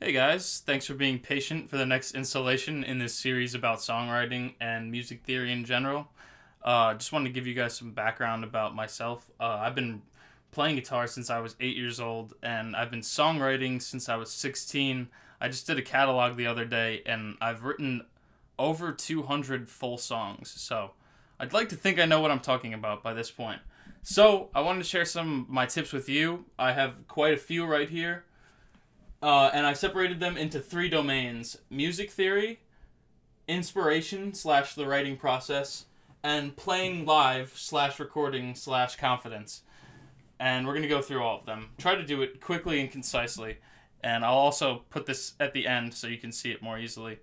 Hey guys, thanks for being patient for the next installation in this series about songwriting and music theory in general. Just wanted to give you guys some background about myself. I've been playing guitar since I was 8 years old, and I've been songwriting since I was 16. I just did a catalog the other day, and I've written over 200 full songs, so I'd like to think I know what I'm talking about by this point. So, I wanted to share some of my tips with you. I have quite a few right here. And I separated them into three domains: music theory, inspiration / the writing process, and playing live / recording / confidence. And we're going to go through all of them. Try to do it quickly and concisely. And I'll also put this at the end so you can see it more easily.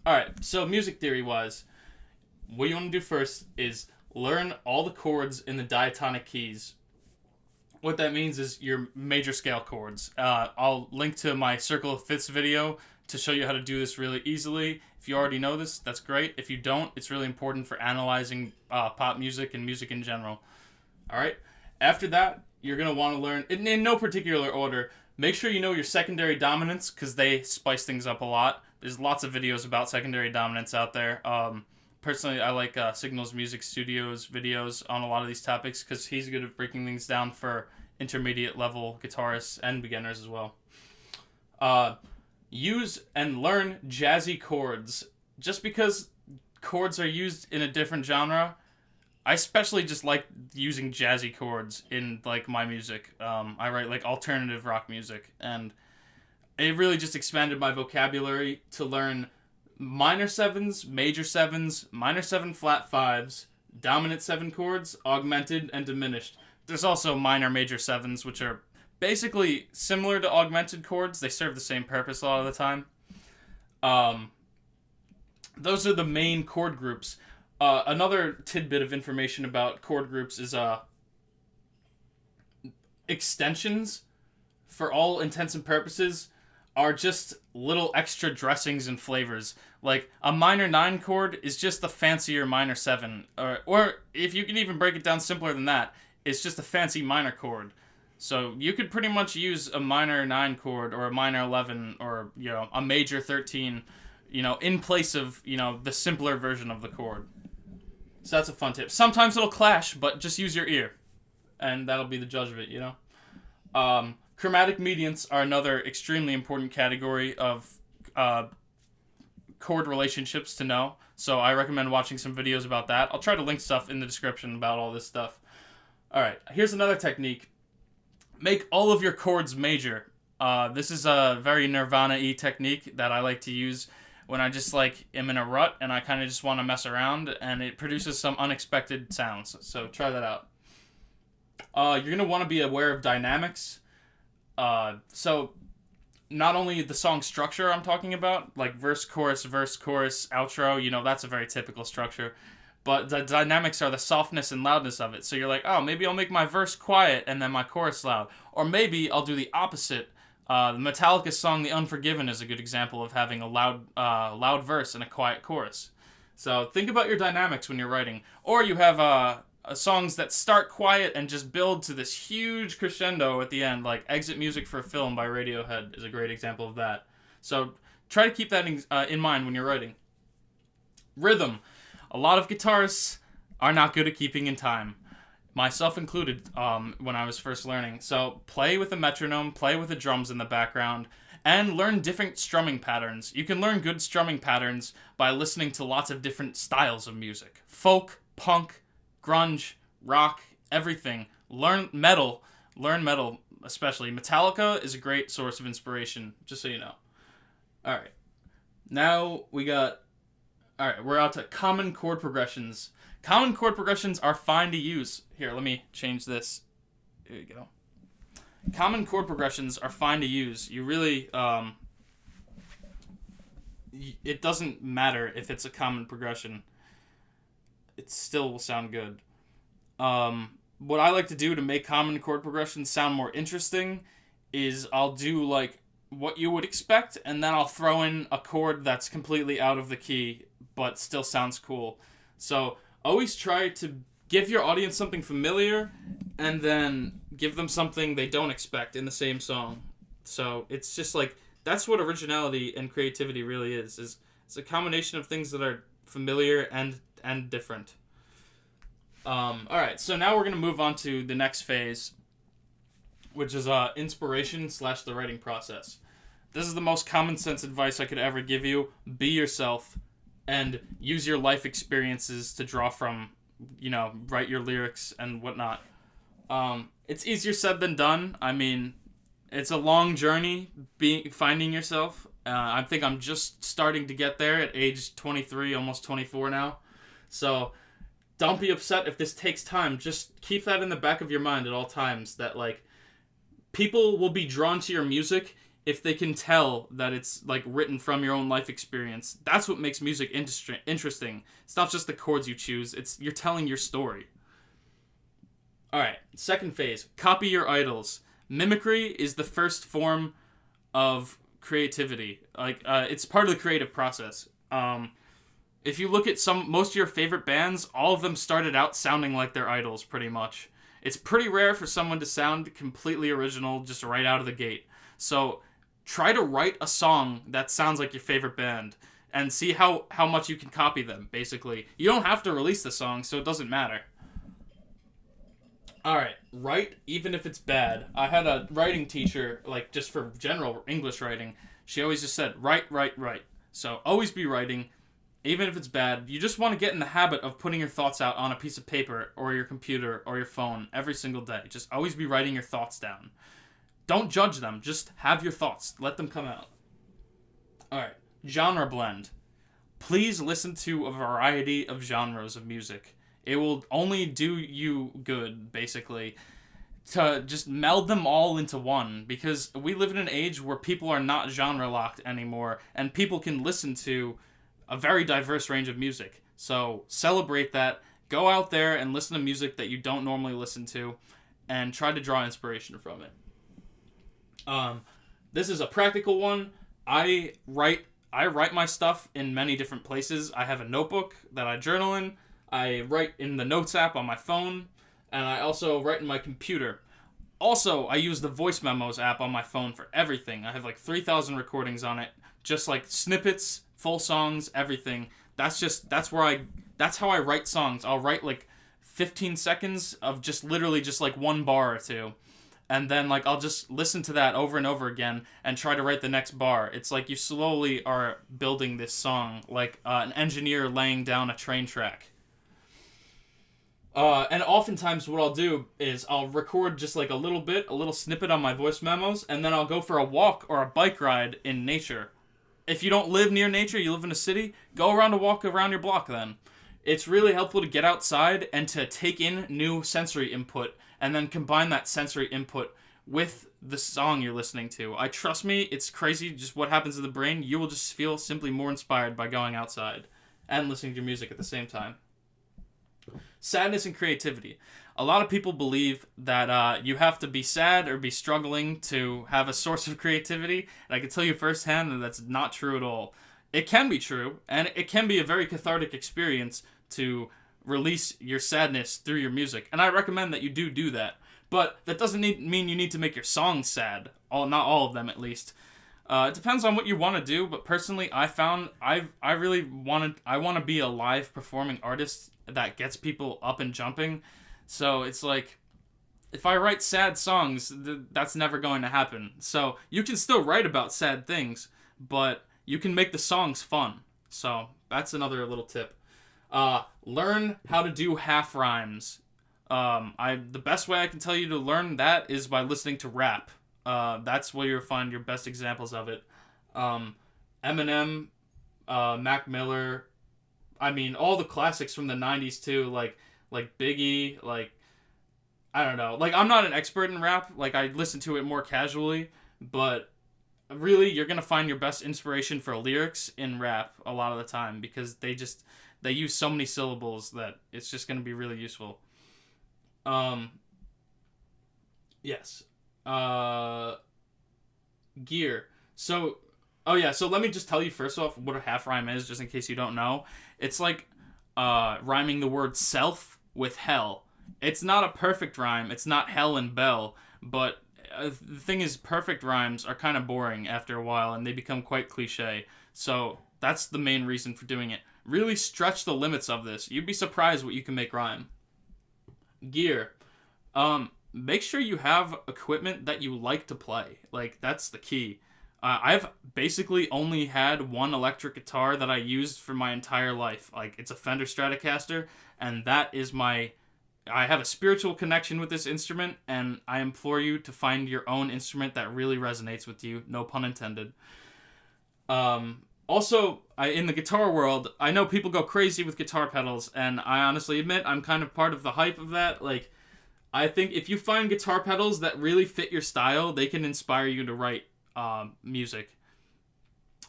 Alright, so music theory wise, what you want to do first is learn all the chords in the diatonic keys. What that means is your major scale chords. I'll link to my Circle of Fifths video to show you how to do this really easily. If you already know this, that's great. If you don't, it's really important for analyzing pop music and music in general. Alright? After that, you're going to want to learn, in no particular order, make sure you know your secondary dominants, because they spice things up a lot. There's lots of videos about secondary dominants out there. Personally, I like Signal's Music Studio's videos on a lot of these topics because he's good at breaking things down for intermediate level guitarists and beginners as well. Use and learn jazzy chords. Just because chords are used in a different genre, I especially just like using jazzy chords in like my music. I write like alternative rock music, and it really just expanded my vocabulary to learn minor sevens, major sevens, minor seven flat fives, dominant seven chords, augmented, and diminished. There's also minor major sevens, which are basically similar to augmented chords. They serve the same purpose a lot of the time. Those are the main chord groups. Another tidbit of information about chord groups is extensions, for all intents and purposes, are just little extra dressings and flavors. Like, a minor 9 chord is just a fancier minor 7. Or if you can even break it down simpler than that, it's just a fancy minor chord. So you could pretty much use a minor 9 chord or a minor 11 or, a major 13, in place of, the simpler version of the chord. So that's a fun tip. Sometimes it'll clash, but just use your ear. And that'll be the judge of it, Chromatic mediants are another extremely important category of chord relationships to know. So I recommend watching some videos about that. I'll try to link stuff in the description about all this stuff. Alright, here's another technique. Make all of your chords major. This is a very Nirvana-y technique that I like to use when I just am in a rut and I kind of just want to mess around, and it produces some unexpected sounds. So try that out. You're going to want to be aware of dynamics. So not only the song structure I'm talking about, like verse, chorus, outro, that's a very typical structure, but the dynamics are the softness and loudness of it. So you're like, oh, maybe I'll make my verse quiet and then my chorus loud. Or maybe I'll do the opposite. The Metallica song The Unforgiven is a good example of having a loud verse and a quiet chorus. So think about your dynamics when you're writing. Or you have songs that start quiet and just build to this huge crescendo at the end, like Exit Music for a Film by Radiohead is a great example of that. So try to keep that in mind when you're writing. Rhythm. A lot of guitarists are not good at keeping in time, myself included, when I was first learning. So play with a metronome, play with the drums in the background, and learn different strumming patterns. You can learn good strumming patterns by listening to lots of different styles of music. Folk, punk, grunge, rock, everything. Learn metal, especially. Metallica is a great source of inspiration, just so you know. Alright. Now we're out to common chord progressions. Common chord progressions are fine to use. Here, let me change this. There you go. Common chord progressions are fine to use. You really, it doesn't matter if it's a common progression. It still will sound good. What I like to do to make common chord progressions sound more interesting is I'll do what you would expect, and then I'll throw in a chord that's completely out of the key but still sounds cool. So always try to give your audience something familiar and then give them something they don't expect in the same song. So it's just that's what originality and creativity really is it's a combination of things that are familiar and different. All right, so now we're gonna move on to the next phase, which is inspiration / the writing process. This is the most common sense advice I could ever give you. Be yourself and use your life experiences to draw from, write your lyrics and whatnot. It's easier said than done. I mean, it's a long journey finding yourself. I think I'm just starting to get there at age 23, almost 24 now. So don't be upset if this takes time. Just keep that in the back of your mind at all times, that like people will be drawn to your music if they can tell that it's like written from your own life experience. That's what makes music interesting. It's not just the chords you choose. It's you're telling your story. All right, second phase, copy your idols. Mimicry is the first form of creativity. It's part of the creative process. If you look at most of your favorite bands, all of them started out sounding like their idols, pretty much. It's pretty rare for someone to sound completely original just right out of the gate. So try to write a song that sounds like your favorite band and see how much you can copy them, basically. You don't have to release the song, so it doesn't matter. Alright, write even if it's bad. I had a writing teacher, like just for general English writing, she always just said, write, write, write. So always be writing, even if it's bad. You just want to get in the habit of putting your thoughts out on a piece of paper or your computer or your phone every single day. Just always be writing your thoughts down. Don't judge them, just have your thoughts. Let them come out. Alright, genre blend. Please listen to a variety of genres of music. It will only do you good, basically, to just meld them all into one, because we live in an age where people are not genre locked anymore, and people can listen to a very diverse range of music. So celebrate that. Go out there and listen to music that you don't normally listen to, and try to draw inspiration from it. This is a practical one. I write my stuff in many different places. I have a notebook that I journal in. I write in the Notes app on my phone, and I also write in my computer. Also, I use the Voice Memos app on my phone for everything. I have like 3,000 recordings on it, just like snippets, full songs, everything. That's how I write songs. I'll write like 15 seconds of just literally just like one bar or two. And then like I'll just listen to that over and over again and try to write the next bar. It's like you slowly are building this song, like an engineer laying down a train track. And oftentimes what I'll do is I'll record just like a little snippet on my voice memos, and then I'll go for a walk or a bike ride in nature. If you don't live near nature, you live in a city, go around a walk around your block then. It's really helpful to get outside and to take in new sensory input, and then combine that sensory input with the song you're listening to. Trust me, it's crazy just what happens to the brain. You will just feel simply more inspired by going outside and listening to your music at the same time. Sadness and creativity. A lot of people believe that you have to be sad or be struggling to have a source of creativity, and I can tell you firsthand that that's not true at all. It can be true, and it can be a very cathartic experience to release your sadness through your music, and I recommend that you do that. But that doesn't mean you need to make your songs sad. Not all of them, at least. It depends on what you want to do, but personally, I found I want to be a live performing artist that gets people up and jumping. So it's like, if I write sad songs, that's never going to happen. So you can still write about sad things, but you can make the songs fun. So that's another little tip. Learn how to do half rhymes. The best way I can tell you to learn that is by listening to rap. That's where you'll find your best examples of it. Eminem, Mac Miller, I mean, all the classics from the 90s too, like Biggie, like, I don't know. Like, I'm not an expert in rap. Like, I listen to it more casually, but really, you're going to find your best inspiration for lyrics in rap a lot of the time, because they use so many syllables that it's just going to be really useful. Yes. Gear. So let me just tell you first off what a half rhyme is, just in case you don't know. It's like rhyming the word self with hell. It's not a perfect rhyme. It's not hell and bell, but the thing is, perfect rhymes are kind of boring after a while, and they become quite cliche. So that's the main reason for doing it. Really stretch the limits of this. You'd be surprised what you can make rhyme. Gear. Make sure you have equipment that you like to play. Like, that's the key. I've basically only had one electric guitar that I used for my entire life. Like, it's a Fender Stratocaster, and that is I have a spiritual connection with this instrument, and I implore you to find your own instrument that really resonates with you. No pun intended. Also, in the guitar world, I know people go crazy with guitar pedals, and I honestly admit I'm kind of part of the hype of that. Like, I think if you find guitar pedals that really fit your style, they can inspire you to write music.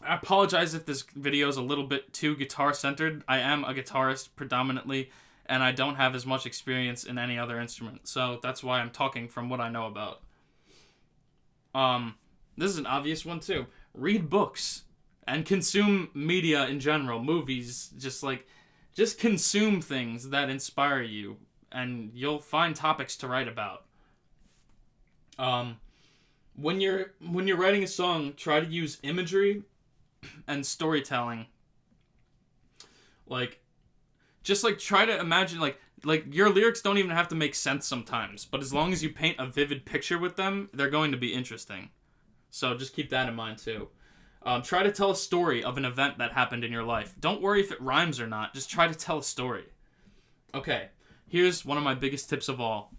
I apologize if this video is a little bit too guitar-centered. I am a guitarist predominantly, and I don't have as much experience in any other instrument, so that's why I'm talking from what I know about. This is an obvious one too. Read books and consume media in general, movies, just consume things that inspire you, and you'll find topics to write about. When you're writing a song, try to use imagery and storytelling. Try to imagine, like your lyrics don't even have to make sense sometimes, but as long as you paint a vivid picture with them, they're going to be interesting. So just keep that in mind too. Try to tell a story of an event that happened in your life. Don't worry if it rhymes or not, just try to tell a story. Okay, here's one of my biggest tips of all.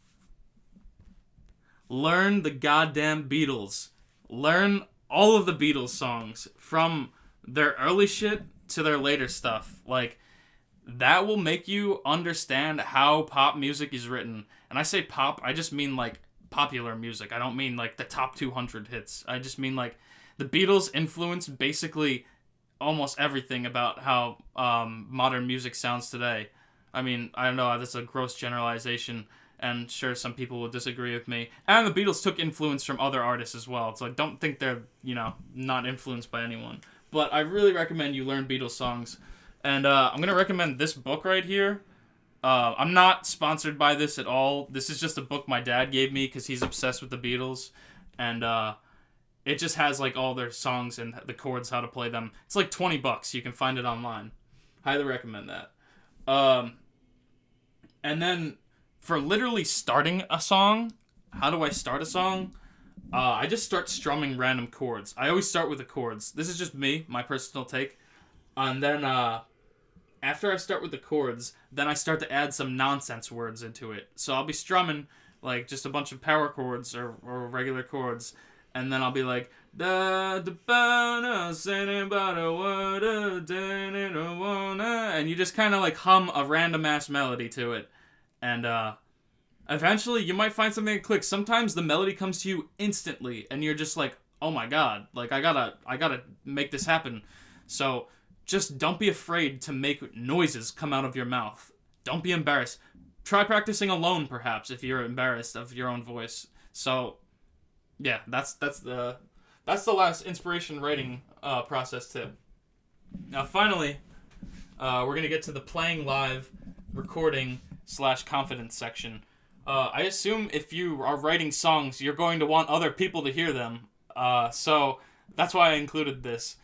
Learn the goddamn Beatles. Learn all of the Beatles songs, from their early shit to their later stuff. Like, that will make you understand how pop music is written. And I say pop, I just mean, like, popular music. I don't mean, like, the top 200 hits. I just mean, like, the Beatles influence basically almost everything about how modern music sounds today. I mean, I don't know, that's a gross generalization, and sure, some people will disagree with me. And the Beatles took influence from other artists as well, so I don't think they're, not influenced by anyone. But I really recommend you learn Beatles songs. And I'm going to recommend this book right here. I'm not sponsored by this at all. This is just a book my dad gave me because he's obsessed with the Beatles. And it just has, like, all their songs and the chords, how to play them. It's like $20. You can find it online. Highly recommend that. And then, for literally starting a song, how do I start a song? I just start strumming random chords. I always start with the chords. This is just me, my personal take. And then, after I start with the chords, then I start to add some nonsense words into it. So I'll be strumming, like, just a bunch of power chords or regular chords. And then I'll be like, and you just kind of, like, hum a random-ass melody to it. And, eventually, you might find something that clicks. Sometimes the melody comes to you instantly, and you're just like, oh my god, like, I gotta make this happen. So, just don't be afraid to make noises come out of your mouth. Don't be embarrassed. Try practicing alone, perhaps, if you're embarrassed of your own voice. So, yeah, that's the last inspiration writing process tip. Now, finally, we're gonna get to the playing live, recording / confidence section. I assume if you are writing songs, you're going to want other people to hear them. So that's why I included this.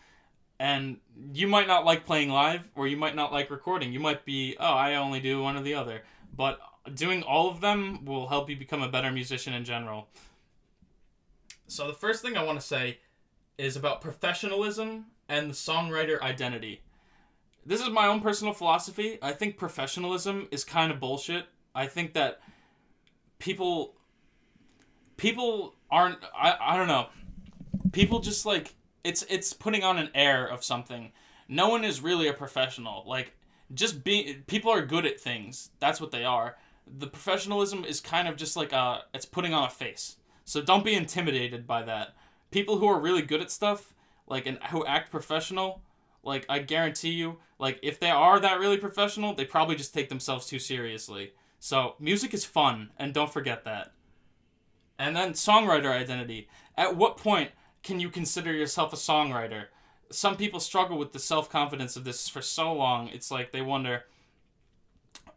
And you might not like playing live, or you might not like recording. You might be, I only do one or the other. But doing all of them will help you become a better musician in general. So the first thing I want to say is about professionalism and the songwriter identity. This is my own personal philosophy. I think professionalism is kind of bullshit. I think that people aren't, I don't know. People just, like, it's putting on an air of something. No one is really a professional. Like, people are good at things. That's what they are. The professionalism is kind of just like it's putting on a face. So don't be intimidated by that. People who are really good at stuff, like, and who act professional, like, I guarantee you, like, if they are that really professional, they probably just take themselves too seriously. So, music is fun, and don't forget that. And then, songwriter identity. At what point can you consider yourself a songwriter? Some people struggle with the self-confidence of this for so long, it's like they wonder,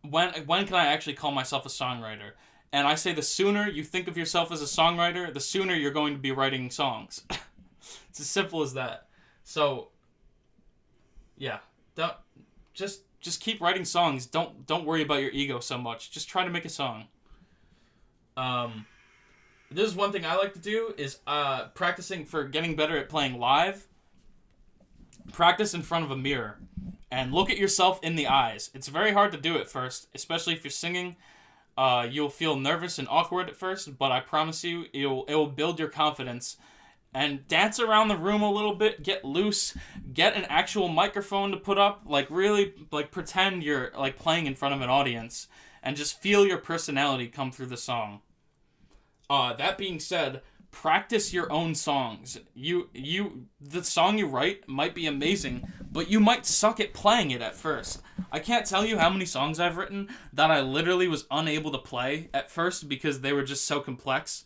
when can I actually call myself a songwriter? And I say the sooner you think of yourself as a songwriter, the sooner you're going to be writing songs. It's as simple as that. So, yeah, just keep writing songs. Don't worry about your ego so much. Just try to make a song. This is one thing I like to do is practicing for getting better at playing live. Practice in front of a mirror and look at yourself in the eyes. It's very hard to do at first, especially if you're singing. You'll feel nervous and awkward at first, but I promise you, it will build your confidence. And dance around the room a little bit, get loose, get an actual microphone to put up, like really, like pretend you're like playing in front of an audience, and just feel your personality come through the song. That being said, practice your own songs. The song you write might be amazing, but you might suck at playing it at first. I can't tell you how many songs I've written that I literally was unable to play at first because they were just so complex.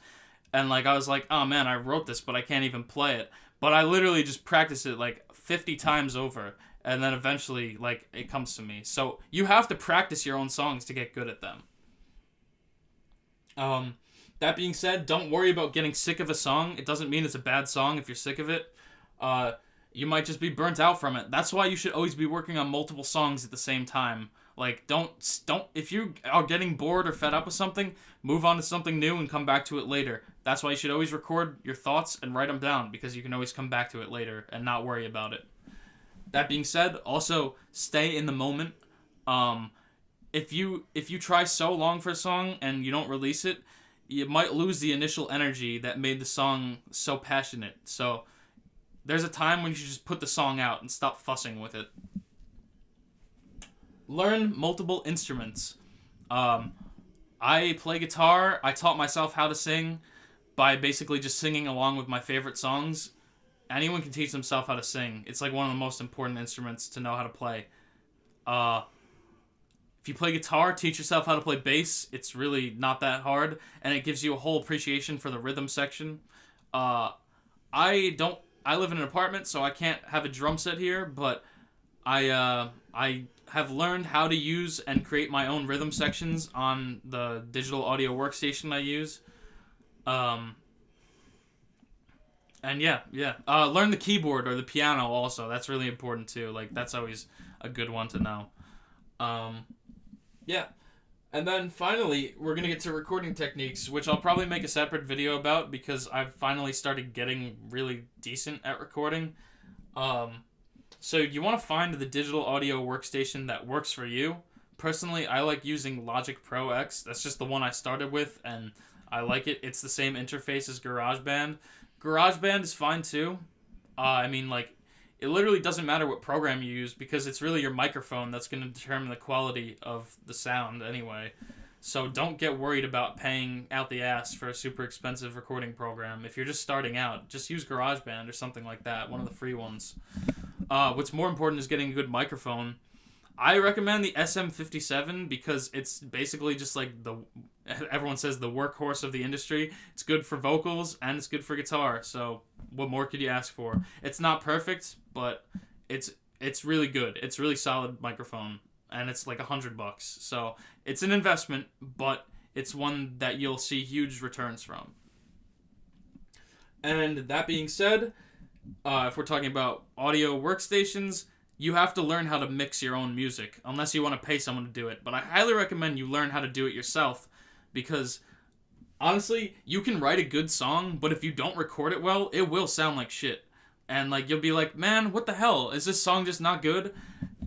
And like I was like, oh man, I wrote this, but I can't even play it. But I literally just practiced it like 50 times over, and then eventually like it comes to me. So you have to practice your own songs to get good at them. That being said, don't worry about getting sick of a song. It doesn't mean it's a bad song if you're sick of it. You might just be burnt out from it. That's why you should always be working on multiple songs at the same time. Like, don't, if you are getting bored or fed up with something, move on to something new and come back to it later. That's why you should always record your thoughts and write them down, because you can always come back to it later and not worry about it. That being said, also stay in the moment. If you try so long for a song and you don't release it, you might lose the initial energy that made the song so passionate. So there's a time when you should just put the song out and stop fussing with it. Learn multiple instruments. I play guitar. I taught myself how to sing by basically just singing along with my favorite songs. Anyone can teach themselves how to sing. It's like one of the most important instruments to know how to play. If you play guitar, teach yourself how to play bass. It's really not that hard, and it gives you a whole appreciation for the rhythm section. I live in an apartment, so I can't have a drum set here, but I have learned how to use and create my own rhythm sections on the digital audio workstation I use. And yeah. Learn the keyboard or the piano also. That's really important too. Like, that's always a good one to know. Yeah. And then finally, we're going to get to recording techniques, which I'll probably make a separate video about because I've finally started getting really decent at recording. So you want to find the digital audio workstation that works for you. Personally, I like using Logic Pro X. That's just the one I started with, and I like it. It's the same interface as GarageBand. GarageBand is fine too. It literally doesn't matter what program you use because it's really your microphone that's going to determine the quality of the sound anyway. So don't get worried about paying out the ass for a super expensive recording program. If you're just starting out, just use GarageBand or something like that, one of the free ones. What's more important is getting a good microphone. I recommend the SM57 because it's basically just like everyone says the workhorse of the industry. It's good for vocals and it's good for guitar. So what more could you ask for? It's not perfect, but it's really good. It's a really solid microphone, and it's like $100. So it's an investment, but it's one that you'll see huge returns from. And that being said, if we're talking about audio workstations, you have to learn how to mix your own music, unless you want to pay someone to do it. But I highly recommend you learn how to do it yourself, because honestly, you can write a good song, but if you don't record it well, it will sound like shit. And like you'll be like, man, what the hell? Is this song just not good?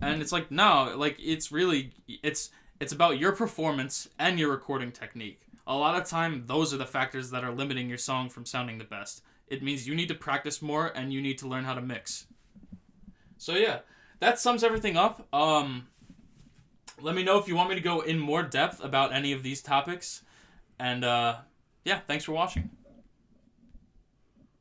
And it's like, no, like it's about your performance and your recording technique. A lot of time, those are the factors that are limiting your song from sounding the best. It means you need to practice more and you need to learn how to mix. So yeah, that sums everything up. Let me know if you want me to go in more depth about any of these topics. And yeah, thanks for watching.